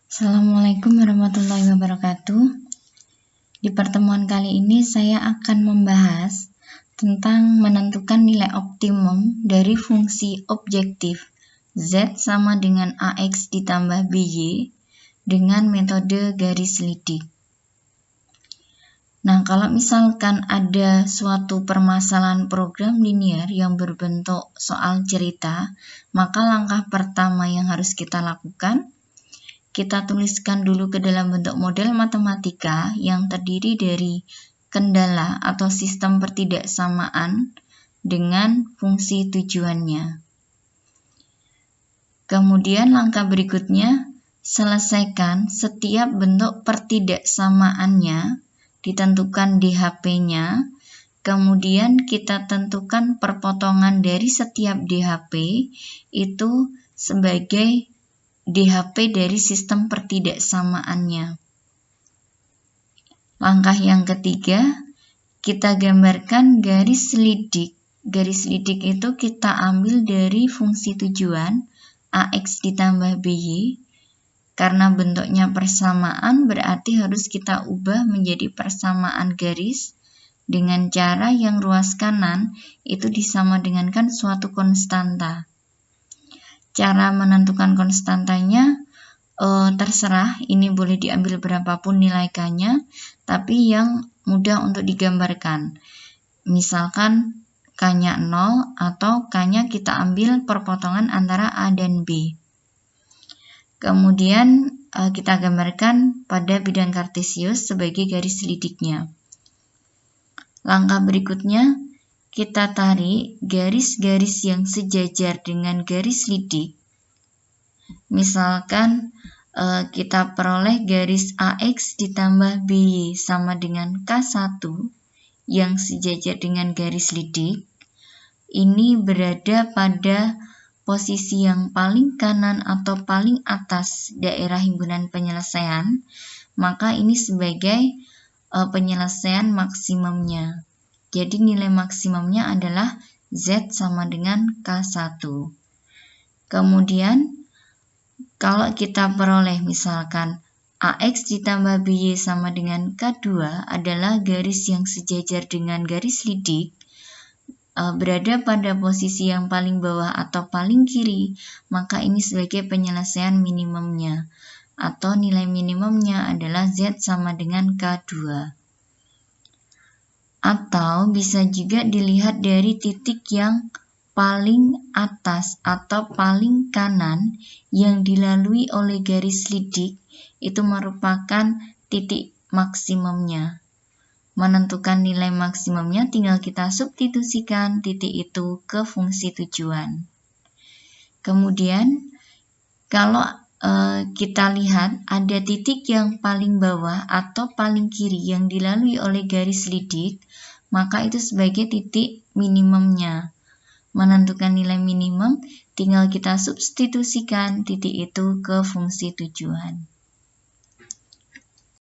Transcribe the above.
Assalamualaikum warahmatullahi wabarakatuh. Di pertemuan kali ini saya akan membahas tentang menentukan nilai optimum dari fungsi objektif Z sama dengan AX ditambah BY dengan metode garis lidik. Nah, kalau misalkan ada suatu permasalahan program linear yang berbentuk soal cerita, maka langkah pertama yang harus kita lakukan, kita tuliskan dulu ke dalam bentuk model matematika yang terdiri dari kendala atau sistem pertidaksamaan dengan fungsi tujuannya. Kemudian langkah berikutnya, selesaikan setiap bentuk pertidaksamaannya, ditentukan DHP-nya, kemudian kita tentukan perpotongan dari setiap DHP itu sebagai DHP dari sistem pertidaksamaannya. Langkah yang ketiga, kita gambarkan garis lidik. Garis lidik itu kita ambil dari fungsi tujuan AX ditambah BY. Karena bentuknya persamaan, berarti harus kita ubah menjadi persamaan garis dengan cara yang ruas kanan itu disama dengankan suatu konstanta. Cara menentukan konstantanya terserah, ini boleh diambil berapapun nilai K-nya, tapi yang mudah untuk digambarkan. Misalkan K-nya 0 atau K-nya kita ambil perpotongan antara A dan B. Kemudian kita gambarkan pada bidang kartesius sebagai garis lidiknya. Langkah berikutnya, kita tarik garis-garis yang sejajar dengan garis lidik. Misalkan kita peroleh garis AX ditambah BY sama dengan K1 yang sejajar dengan garis lidik. Ini berada pada posisi yang paling kanan atau paling atas daerah himpunan penyelesaian, maka ini sebagai penyelesaian maksimumnya. Jadi nilai maksimumnya adalah Z sama dengan K1. Kemudian kalau kita peroleh misalkan AX ditambah BY sama dengan K2 adalah garis yang sejajar dengan garis lidik, berada pada posisi yang paling bawah atau paling kiri, maka ini sebagai penyelesaian minimumnya, atau nilai minimumnya adalah Z sama dengan K2. Atau bisa juga dilihat dari titik yang paling atas atau paling kanan yang dilalui oleh garis lidik, itu merupakan titik maksimumnya. Menentukan nilai maksimumnya tinggal kita substitusikan titik itu ke fungsi tujuan. Kemudian kalau kita lihat ada titik yang paling bawah atau paling kiri yang dilalui oleh garis lidik, maka itu sebagai titik minimumnya. Menentukan nilai minimum tinggal kita substitusikan titik itu ke fungsi tujuan.